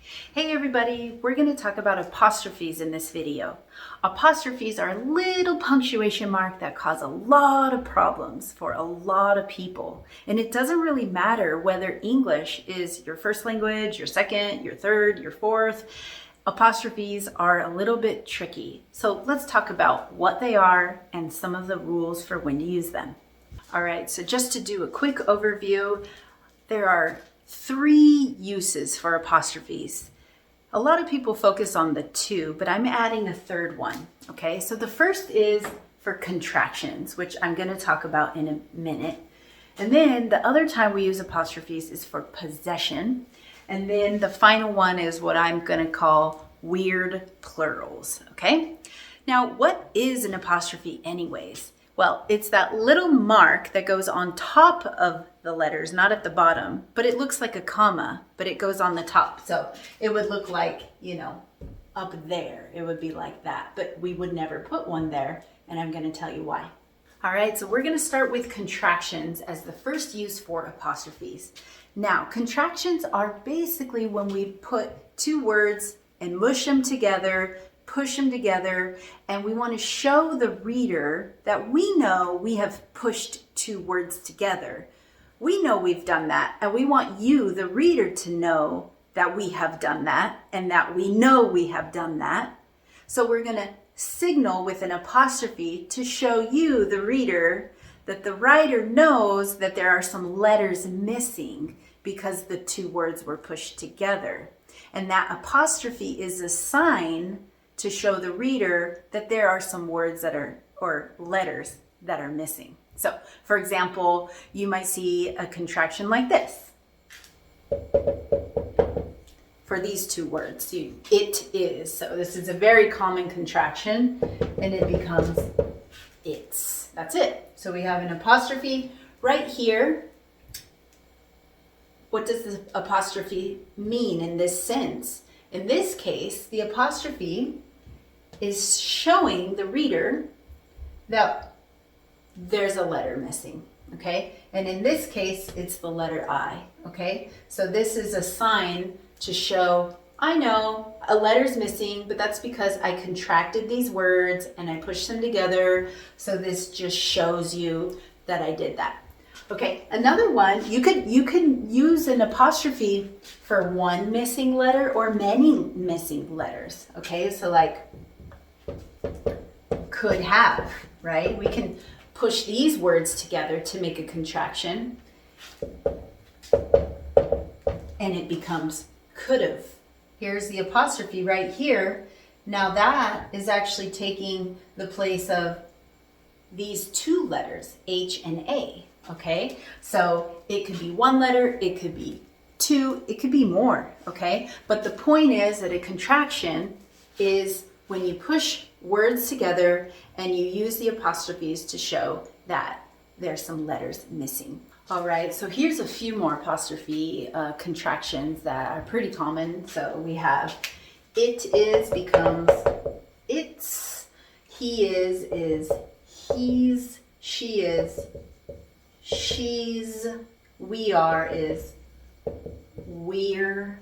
Hey everybody, we're going to talk about apostrophes in this video. Apostrophes are a little punctuation mark that cause a lot of problems for a lot of people. And it doesn't really matter whether English is your first language, your second, your third, your fourth. Apostrophes are a little bit tricky. So let's talk about what they are and some of the rules for when to use them. All right, so just to do a quick overview, there are 3 uses for apostrophes. A lot of people focus on the 2, but I'm adding a third one. Okay, so the first is for contractions, which I'm going to talk about in a minute. And then the other time we use apostrophes is for possession. And then the final one is what I'm going to call weird plurals. Okay, now what is an apostrophe anyways? Well, it's that little mark that goes on top of the letters, not at the bottom, but it looks like a comma, but it goes on the top. So it would look like, up there, it would be like that, but we would never put one there, and I'm going to tell you why. All right, so we're going to start with contractions as the first use for apostrophes. Now, contractions are basically when we put 2 words and mush them together, push them together, and we want to show the reader that we know we have pushed 2 words together. We know we've done that, and we want you, the reader, to know that we have done that and that we know we have done that. So we're going to signal with an apostrophe to show you, the reader, that the writer knows that there are some letters missing because the 2 words were pushed together. And that apostrophe is a sign to show the reader that there are some words or letters that are missing. So, for example, you might see a contraction like this. For these 2 words, it is. So this is a very common contraction, and it becomes it's. That's it. So we have an apostrophe right here. What does the apostrophe mean in this sense? In this case, the apostrophe is showing the reader that there's a letter missing, okay? And in this case, it's the letter I, okay? So this is a sign to show, I know a letter's missing, but that's because I contracted these words and I pushed them together. So this just shows you that I did that. Okay, another one, you can use an apostrophe for 1 missing letter or many missing letters. Okay, so like could have, right? We can push these words together to make a contraction, and it becomes could have. Here's the apostrophe right here. Now that is actually taking the place of these 2 letters, H and A. Okay, so it could be 1 letter, it could be 2, it could be more, okay? But the point is that a contraction is when you push words together and you use the apostrophes to show that there's some letters missing. All right, so here's a few more apostrophe contractions that are pretty common. So we have it is becomes it's, he is he's, she is she's, we are is we're,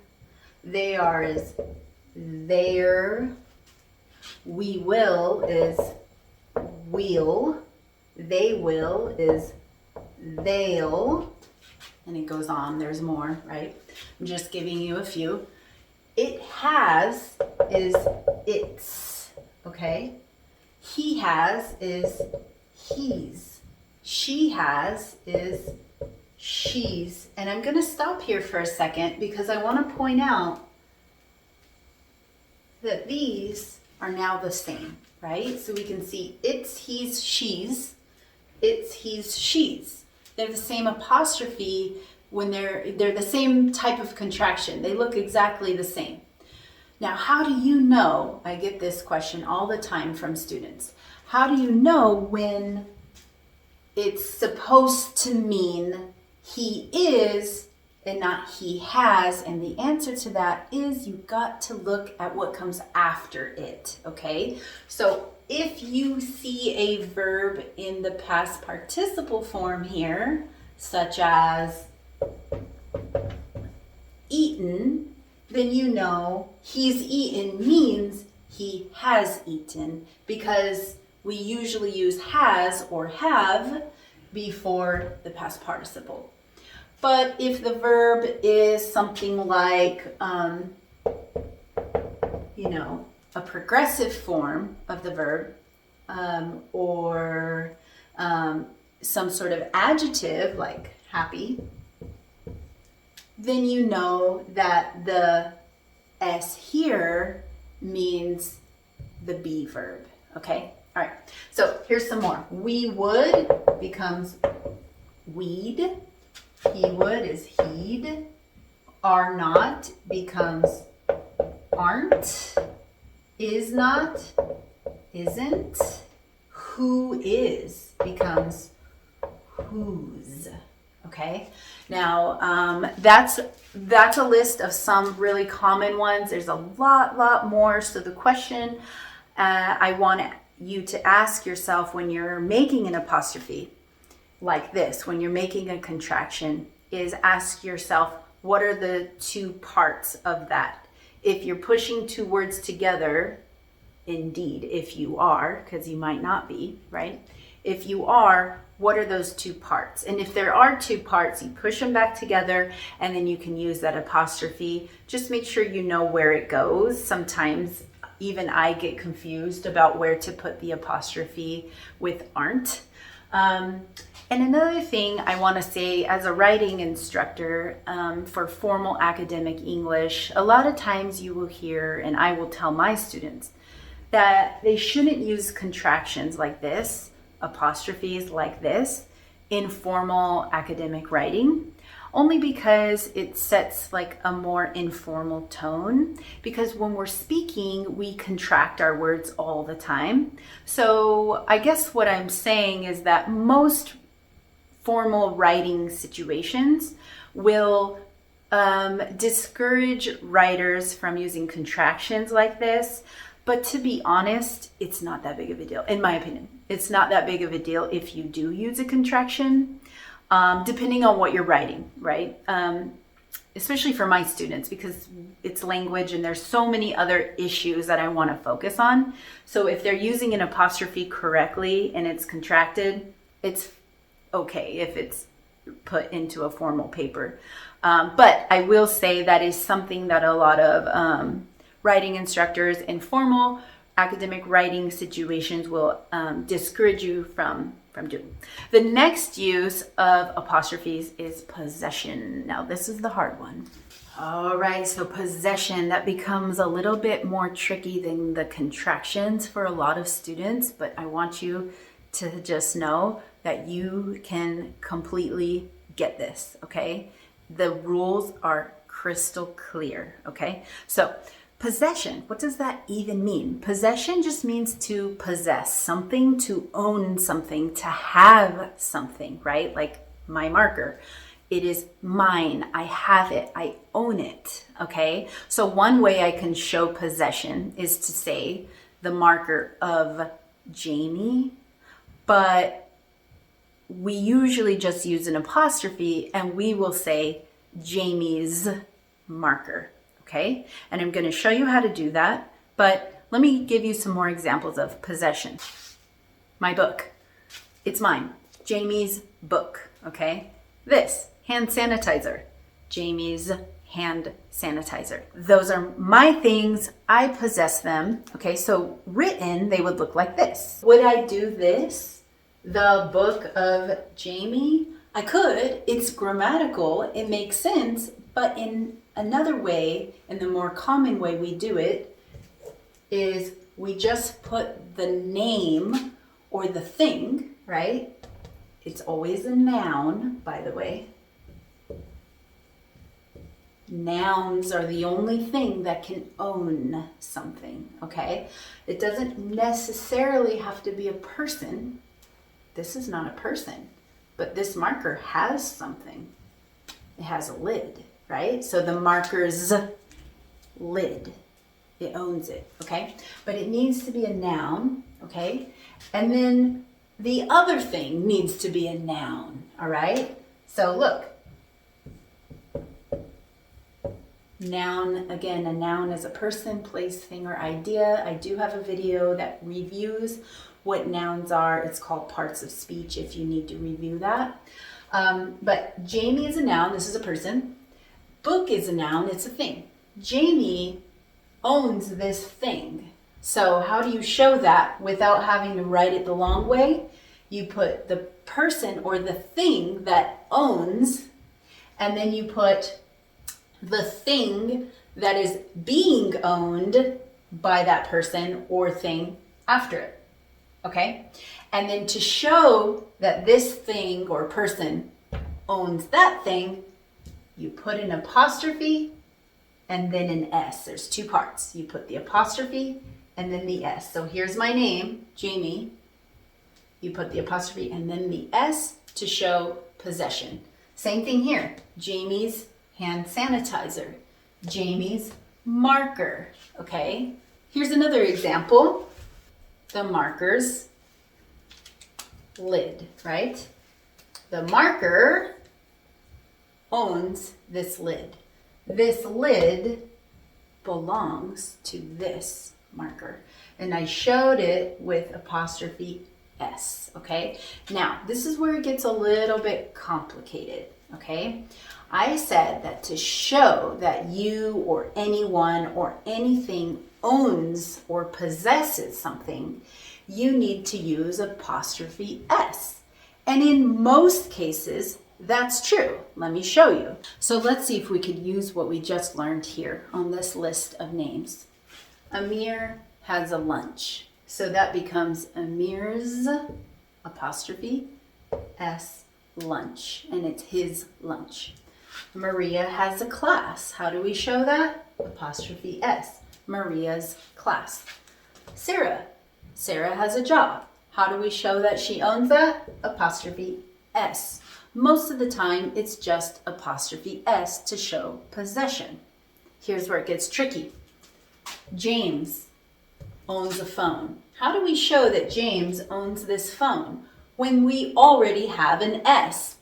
they are is they're, we will is we'll, they will is they'll, and it goes on, there's more, right? I'm just giving you a few. It has is it's, okay? He has is he's. She has is she's. And I'm going to stop here for a second because I want to point out that these are now the same, right? So we can see it's, he's, she's. It's, he's, she's. They're the same apostrophe when they're the same type of contraction. They look exactly the same. Now, how do you know? I get this question all the time from students. How do you know when it's supposed to mean he is and not he has? And the answer to that is you got to look at what comes after it, okay? So if you see a verb in the past participle form here, such as eaten, then you know he's eaten means he has eaten, because we usually use has or have before the past participle. But if the verb is something like, a progressive form of the verb, or some sort of adjective like happy, then you know that the S here means the be verb, okay? All right, so here's some more. We would becomes we'd. He would is he'd. Are not becomes aren't. Is not isn't. Who is becomes whose, okay? Now, that's a list of some really common ones. There's a lot more. So the question I want you to ask yourself when you're making an apostrophe like this, when you're making a contraction, is ask yourself, what are the two parts of that? If you're pushing two words together, indeed, if you are, because you might not be, right? If you are, what are those two parts? And if there are two parts, you push them back together and then you can use that apostrophe. Just make sure you know where it goes. Sometimes even I get confused about where to put the apostrophe with aren't. And another thing I want to say as a writing instructor for formal academic English, a lot of times you will hear, and I will tell my students, that they shouldn't use contractions like this, apostrophes like this, in formal academic writing, only because it sets like a more informal tone. Because when we're speaking, we contract our words all the time. So I guess what I'm saying is that most formal writing situations will discourage writers from using contractions like this. But to be honest, it's not that big of a deal. In my opinion, it's not that big of a deal if you do use a contraction, depending on what you're writing, right? Especially for my students, because it's language and there's so many other issues that I want to focus on. So if they're using an apostrophe correctly and it's contracted, it's okay if it's put into a formal paper. But I will say that is something that a lot of writing instructors in formal academic writing situations will discourage you from doing. The next use of apostrophes is possession. Now this is the hard one. All right, so possession, that becomes a little bit more tricky than the contractions for a lot of students, but I want you to just know that you can completely get this, okay? The rules are crystal clear, okay? So possession, what does that even mean? Possession just means to possess something, to own something, to have something, right? Like my marker. It is mine. I have it. I own it, okay? So one way I can show possession is to say the marker of Jamie, but we usually just use an apostrophe and we will say Jamie's marker. Okay, and I'm going to show you how to do that, but let me give you some more examples of possession. My book, it's mine. Jamie's book, okay? This, hand sanitizer, Jamie's hand sanitizer. Those are my things, I possess them, okay? So written, they would look like this. Would I do this? The book of Jamie? I could, it's grammatical, it makes sense, but in another way, and the more common way we do it, is we just put the name or the thing, right? It's always a noun, by the way. Nouns are the only thing that can own something, okay? It doesn't necessarily have to be a person. This is not a person, but this marker has something. It has a lid. Right? So the marker's lid, it owns it, okay? But it needs to be a noun, okay? And then the other thing needs to be a noun, all right? So look, Noun, again, a noun is a person, place, thing, or idea. I do have a video that reviews what nouns are. It's called Parts of Speech if you need to review that. But Jamie is a noun. This is a person. Book is a noun. It's a thing. Jamie owns this thing. So how do you show that without having to write it the long way? You put the person or the thing that owns, and then you put the thing that is being owned by that person or thing after it. Okay? And then to show that this thing or person owns that thing, you put an apostrophe and then an S. There's two parts. You put the apostrophe and then the S. So here's my name, Jamie. You put the apostrophe and then the S to show possession. Same thing here. Jamie's hand sanitizer. Jamie's marker. Okay? Here's another example. The marker's lid, right? The marker owns this lid. This lid belongs to this marker. And I showed it with apostrophe S, okay? Now, this is where it gets a little bit complicated, okay? I said that to show that you or anyone or anything owns or possesses something, you need to use apostrophe S. And in most cases, that's true. Let me show you. So let's see if we could use what we just learned here on this list of names. Amir has a lunch. So that becomes Amir's apostrophe S lunch, and it's his lunch. Maria has a class. How do we show that? Apostrophe S, Maria's class. Sarah has a job. How do we show that she owns that? Apostrophe S. Most of the time, it's just apostrophe S to show possession. Here's where it gets tricky. James owns a phone. How do we show that James owns this phone when we already have an S?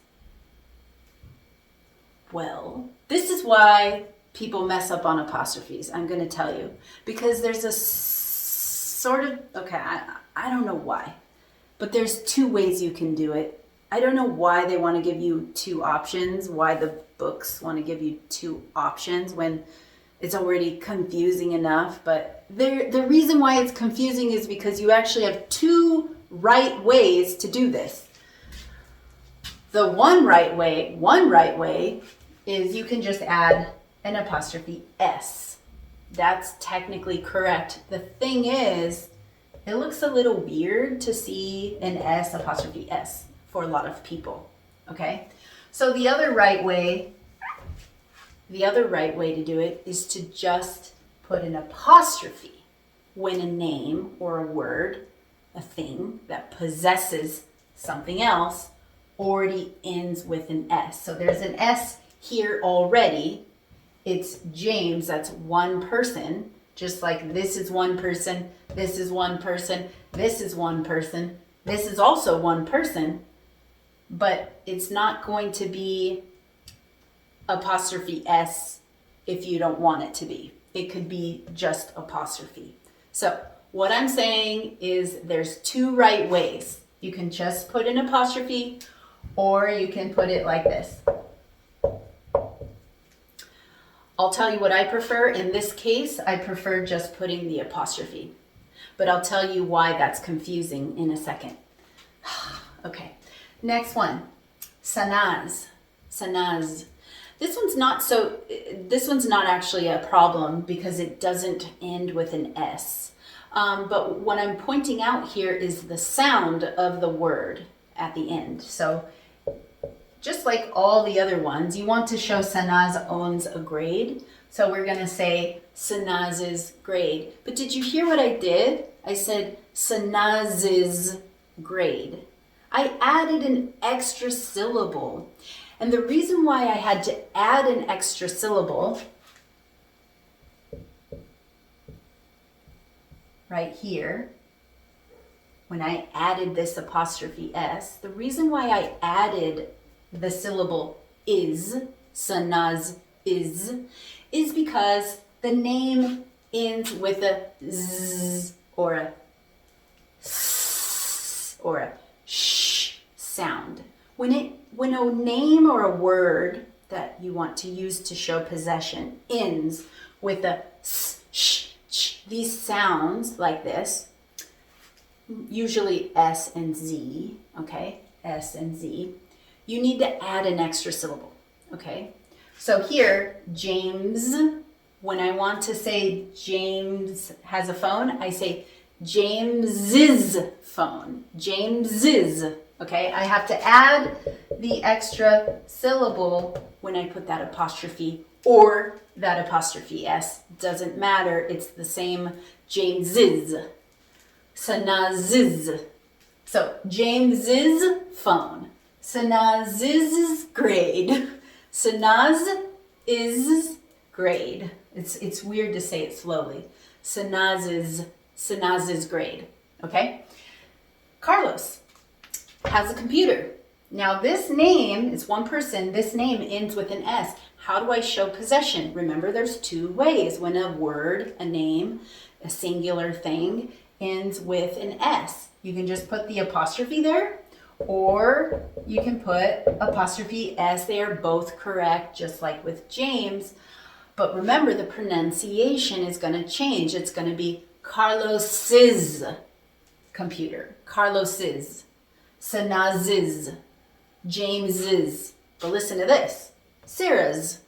Well, this is why people mess up on apostrophes, I'm going to tell you. Because there's a sort of, okay, I don't know why, but there's two ways you can do it. I don't know why they want to give you two options, why the books want to give you two options when it's already confusing enough. But the reason why it's confusing is because you actually have two right ways to do this. The one right way is you can just add an apostrophe S. That's technically correct. The thing is, it looks a little weird to see an S apostrophe S for a lot of people, okay? So the other right way to do it is to just put an apostrophe when a name or a word, a thing that possesses something else, already ends with an S. So there's an S here already. It's James, that's one person, just like this is one person, this is one person, this is one person, this is also one person, but it's not going to be apostrophe S if you don't want it to be. It could be just apostrophe. So what I'm saying is there's two right ways. You can just put an apostrophe, or you can put it like this. I'll tell you what I prefer. In this case, I prefer just putting the apostrophe, but I'll tell you why that's confusing in a second. Okay, next one, Sanaz. Sanaz. This one's not actually a problem because it doesn't end with an S. But what I'm pointing out here is the sound of the word at the end. So just like all the other ones, you want to show Sanaz owns a grade. So we're going to say Sanaz's grade. But did you hear what I did? I said Sanaz's grade. I added an extra syllable. And the reason why I had to add an extra syllable right here, when I added this apostrophe S, the reason why I added the syllable is, Sanaz is is because the name ends with a z or a s or a sh sound. When a name or a word that you want to use to show possession ends with a s, sh, ch, these sounds like this, usually S and Z, okay, S and Z, you need to add an extra syllable, okay? So here, James, when I want to say James has a phone, I say James's phone, James's, okay? I have to add the extra syllable when I put that apostrophe or that apostrophe S. Doesn't matter, it's the same, James's. Sanaz's. So James's phone. Sanaz's grade. Sanaz is grade. It's weird to say it slowly. Sanaz's grade. Okay? Carlos has a computer. Now this name is one person. This name ends with an S. How do I show possession? Remember, there's two ways when a word, a name, a singular thing ends with an S. You can just put the apostrophe there, or you can put apostrophe S. They are both correct, just like with James. But remember, the pronunciation is going to change. It's going to be Carlos's computer. Carlos's. Sanaz's. James's. But listen to this. Sarah's.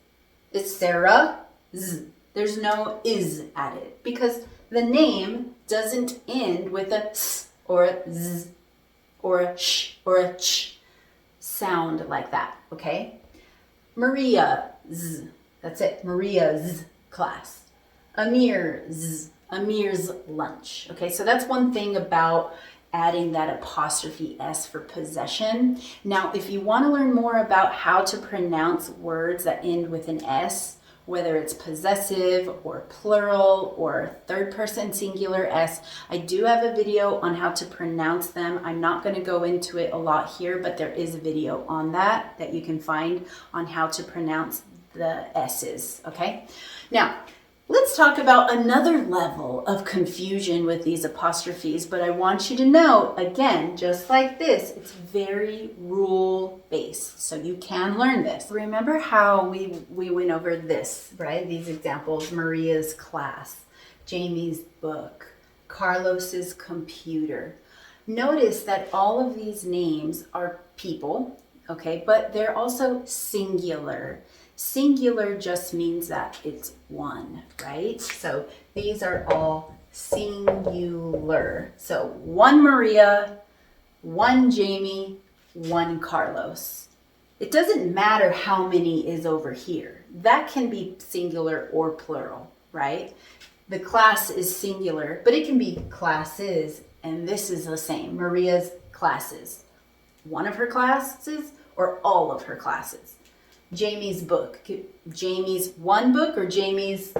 It's Sarah's. There's no is added because the name doesn't end with a s or a z or a sh or a ch sound like that, okay? Maria's, that's it, Maria's class. Amir's lunch, okay? So that's one thing about adding that apostrophe S for possession. Now, if you want to learn more about how to pronounce words that end with an S, whether it's possessive or plural or third person singular S, I do have a video on how to pronounce them. I'm not going to go into it a lot here, but there is a video on that you can find on how to pronounce the S's, okay? Now, let's talk about another level of confusion with these apostrophes, but I want you to know, again, just like this, it's very rule-based, so you can learn this. Remember how we went over this, right? These examples, Maria's class, Jamie's book, Carlos's computer. Notice that all of these names are people, okay, but they're also singular. Singular just means that it's one, right? So these are all singular. So one Maria, one Jamie, one Carlos. It doesn't matter how many is over here. That can be singular or plural, right? The class is singular, but it can be classes, and this is the same. Maria's classes. One of her classes or all of her classes. Jamie's book. Jamie's one book or Jamie's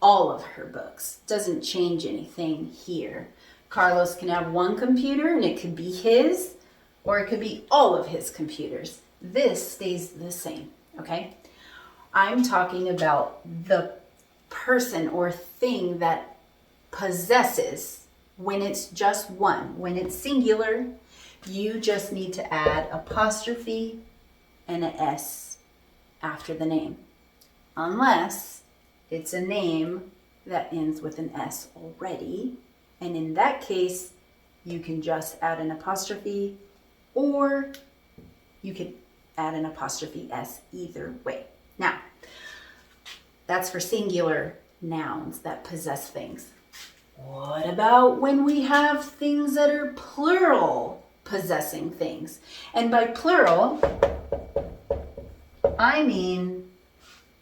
all of her books. Doesn't change anything here. Carlos can have one computer and it could be his, or it could be all of his computers. This stays the same, okay? I'm talking about the person or thing that possesses when it's just one. When it's singular, you just need to add apostrophe and an S after the name, unless it's a name that ends with an S already. And in that case, you can just add an apostrophe, or you can add an apostrophe S either way. Now, that's for singular nouns that possess things. What about when we have things that are plural possessing things? And by plural, I mean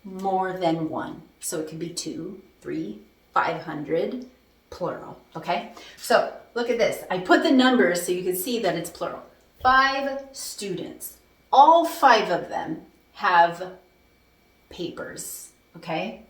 more than one. So it could be 2, 3, 500, plural, okay? So look at this. I put the numbers so you can see that it's plural. 5 students. All 5 of them have papers, okay?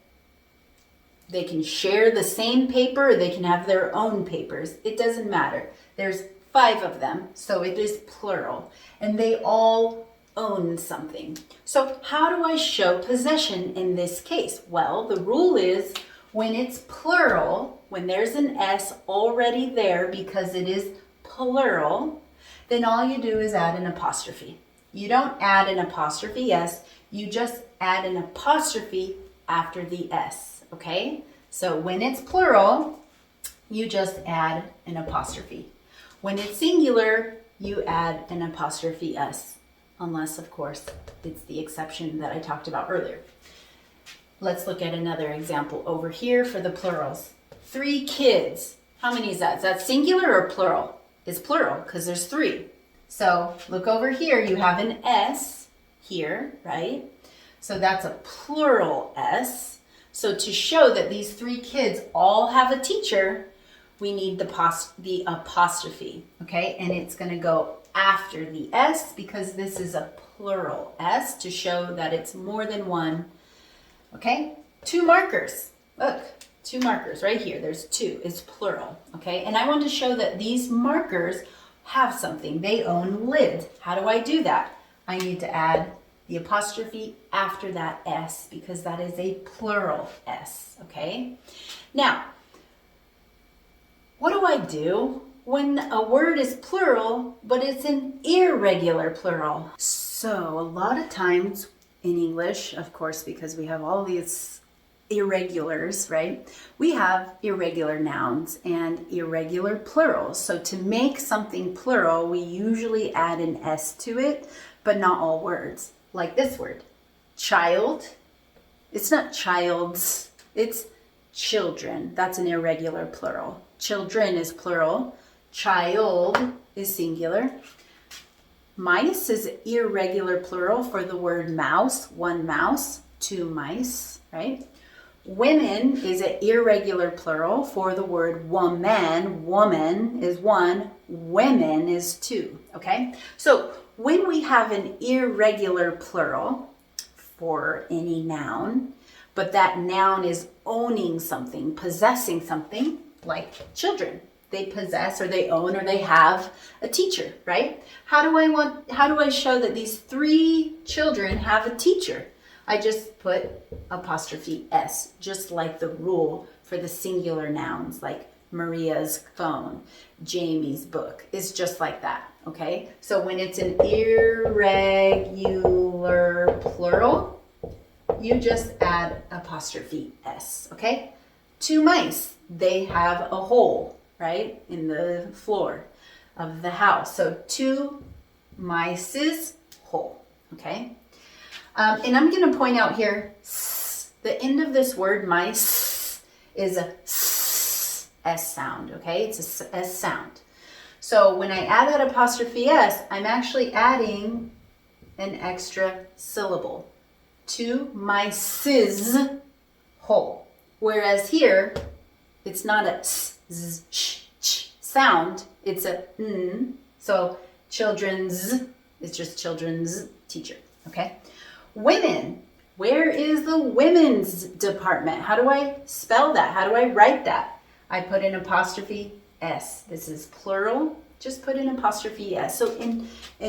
They can share the same paper, or they can have their own papers. It doesn't matter. There's 5 of them, so it is plural. And they all own something. So how do I show possession in this case? Well, the rule is when it's plural, when there's an S already there because it is plural, then all you do is add an apostrophe. You don't add an apostrophe S, you just add an apostrophe after the S, okay? So when it's plural, you just add an apostrophe. When it's singular, you add an apostrophe S, unless, of course, it's the exception that I talked about earlier. Let's look at another example over here for the plurals. 3 kids. How many is that? Is that singular or plural? It's plural because there's 3. So look over here. You have an S here, right? So that's a plural S. So to show that these 3 kids all have a teacher, we need the apostrophe, okay? And it's going to go after the S because this is a plural S to show that it's more than one, okay? 2 markers. Look, 2 markers right here. There's 2. It's plural, okay? And I want to show that these markers have something. They own lids. How do I do that? I need to add the apostrophe after that S because that is a plural S, okay? Now, what do I do when a word is plural, but it's an irregular plural? So a lot of times in English, of course, because we have all these irregulars, right? We have irregular nouns and irregular plurals. So to make something plural, we usually add an S to it, but not all words. Like this word, child. It's not childs, it's children. That's an irregular plural. Children is plural. Child is singular. Mice is irregular plural for the word mouse. 1 mouse, 2 mice, right? Women is an irregular plural for the word woman. Woman is 1, women is 2, okay? So when we have an irregular plural for any noun, but that noun is owning something, possessing something, like children. They possess or they own or they have a teacher, right? How do I show that these 3 children have a teacher? I just put apostrophe S, just like the rule for the singular nouns, like Maria's phone, Jamie's book. It's just like that, okay? So when it's an irregular plural, you just add apostrophe S, okay? 2 mice, they have a hole, right, in the floor of the house. So 2 mice's hole, okay? And I'm going to point out here, the end of this word, mice, is a S sound, okay? It's a S sound. So when I add that apostrophe S, I'm actually adding an extra syllable. 2 mice's hole. Whereas here, it's not a sh sound, it's a n. So children's, it's just children's teacher, okay? Women, where is the women's department? How do I spell that? How do I write that? I put an apostrophe S. This is plural, just put an apostrophe S. So in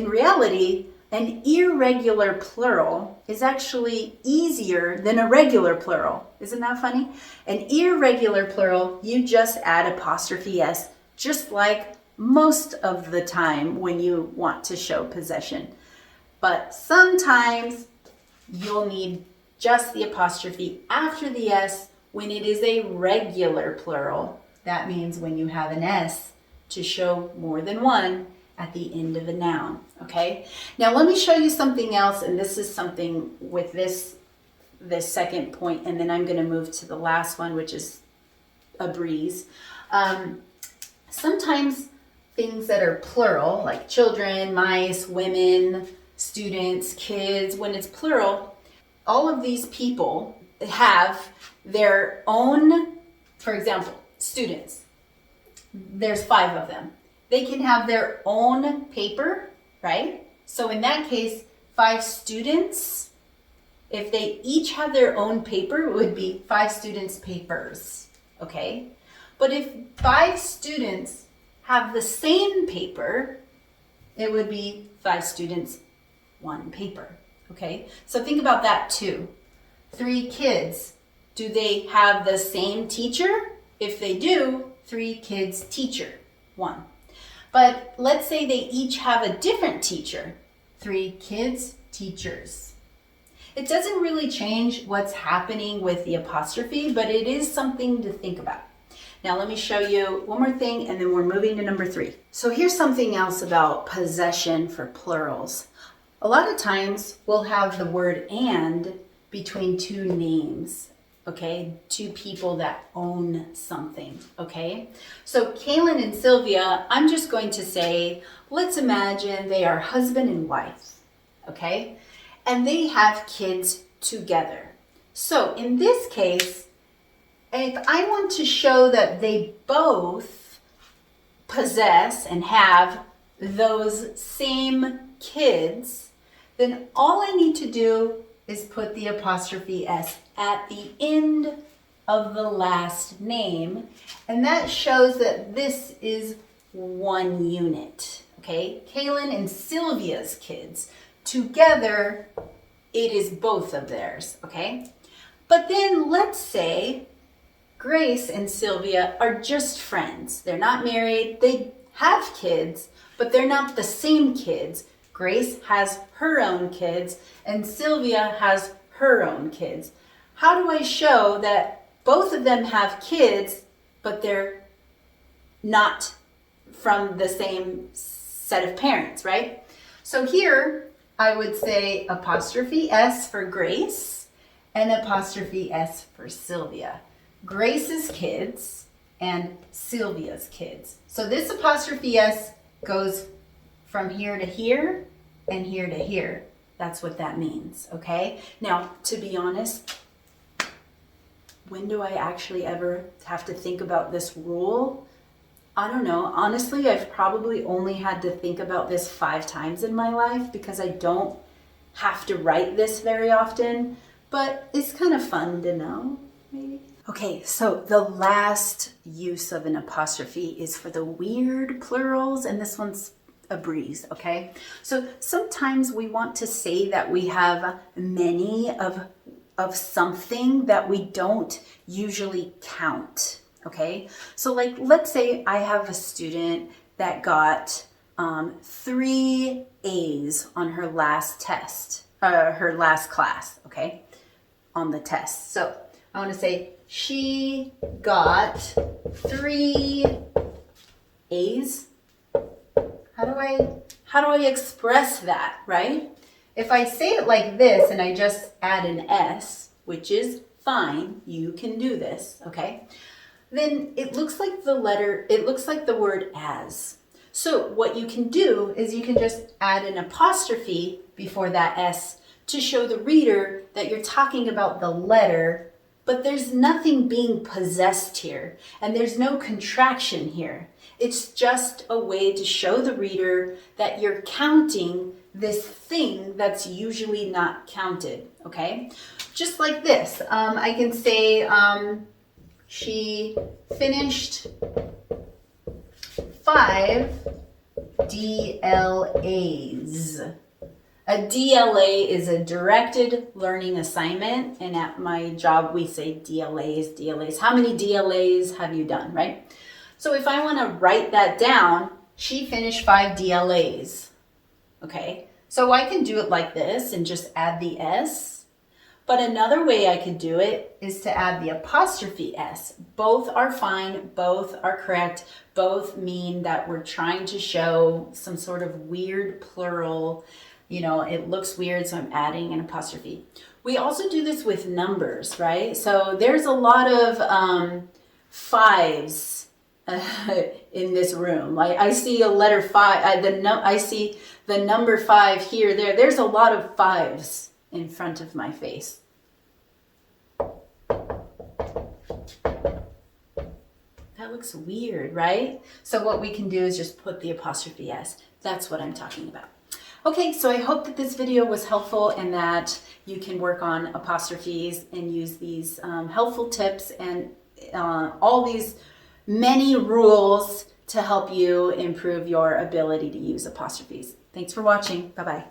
reality, an irregular plural is actually easier than a regular plural. Isn't that funny? An irregular plural, you just add apostrophe S, just like most of the time when you want to show possession. But sometimes you'll need just the apostrophe after the S when it is a regular plural. That means when you have an S to show more than one at the end of a noun, okay? Now let me show you something else, and this is something with this second point, and then I'm going to move to the last one, which is a breeze. Sometimes things that are plural, like children, mice, women, students, kids, when it's plural, all of these people have their own, for example, students. There's 5 of them. They can have their own paper, right? So in that case, 5 students, if they each have their own paper, it would be 5 students' papers, okay? But if 5 students have the same paper, it would be 5 students' one paper. Okay, so think about that too. 3 kids, do they have the same teacher? If they do, 3 kids teacher, 1. But let's say they each have a different teacher. 3 kids teachers. It doesn't really change what's happening with the apostrophe, but it is something to think about. Now let me show you one more thing and then we're moving to number 3. So here's something else about possession for plurals. A lot of times we'll have the word and between 2 names, okay? 2 people that own something, okay? So Kaylin and Sylvia, I'm just going to say, let's imagine they are husband and wife, okay? And they have kids together. So in this case, if I want to show that they both possess and have those same kids, then all I need to do is put the apostrophe S at the end of the last name, and that shows that this is one unit, okay? Kaylin and Sylvia's kids. Together, it is both of theirs, okay? But then let's say Grace and Sylvia are just friends. They're not married, they have kids, but they're not the same kids. Grace has her own kids and Sylvia has her own kids. How do I show that both of them have kids, but they're not from the same set of parents, right? So here I would say apostrophe S for Grace and apostrophe S for Sylvia. Grace's kids and Sylvia's kids. So this apostrophe S goes from here to here and here to here. That's what that means, okay? Now, to be honest, when do I actually ever have to think about this rule? I don't know. Honestly, I've probably only had to think about this 5 times in my life because I don't have to write this very often, but it's kind of fun to know, maybe. Okay, so the last use of an apostrophe is for the weird plurals, and this one's a breeze, okay? So sometimes we want to say that we have many of something that we don't usually count, okay? So like, let's say I have a student that got 3 A's on her last test, her last class, okay? On the test. So I want to say she got 3 A's. How do I express that, right? If I say it like this and I just add an S, which is fine, you can do this, okay? Then it looks like the word as. So what you can do is you can just add an apostrophe before that S to show the reader that you're talking about the letter, but there's nothing being possessed here, and there's no contraction here. It's just a way to show the reader that you're counting this thing that's usually not counted, okay? Just like this, I can say she finished 5 DLAs. A DLA is a directed learning assignment, and at my job we say DLAs. How many DLAs have you done, right? So if I want to write that down, she finished 5 DLAs, okay? So I can do it like this and just add the S. But another way I could do it is to add the apostrophe S. Both are fine, both are correct, both mean that we're trying to show some sort of weird plural. You know, it looks weird, so I'm adding an apostrophe. We also do this with numbers, right? So there's a lot of 5s in this room. Like I see a letter 5, I see the number 5 here, there. There's a lot of 5s in front of my face. That looks weird, right? So what we can do is just put the apostrophe S. That's what I'm talking about. Okay, so I hope that this video was helpful and that you can work on apostrophes and use these helpful tips and all these many rules to help you improve your ability to use apostrophes. Thanks for watching. Bye-bye.